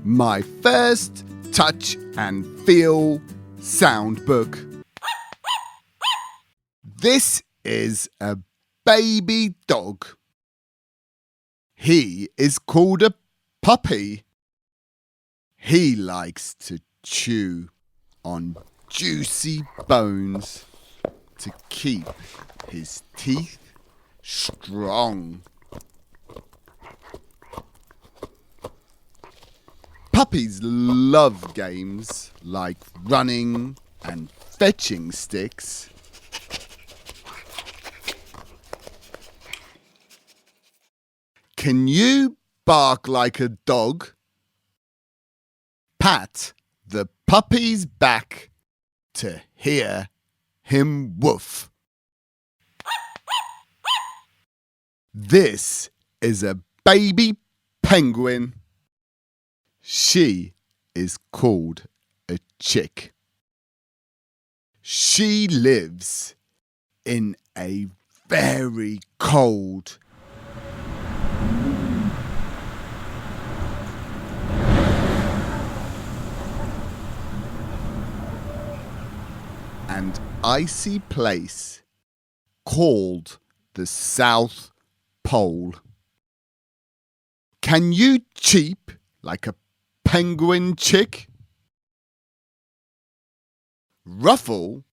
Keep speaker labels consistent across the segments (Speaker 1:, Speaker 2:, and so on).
Speaker 1: my first touch and feel sound book. This is a baby dog. He is called a puppy. He likes to chew on juicy bones to keep his teeth strong. Puppies love games like running and fetching sticks. Can you bark like a dog? Pat the puppy's back to hear him woof. This is a baby penguin. She is called a chick. She lives in a very cold and icy place called the South Pole. Can you cheep like a penguin chick? Ruffle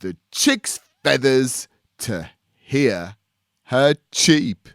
Speaker 1: the chick's feathers to hear her cheep.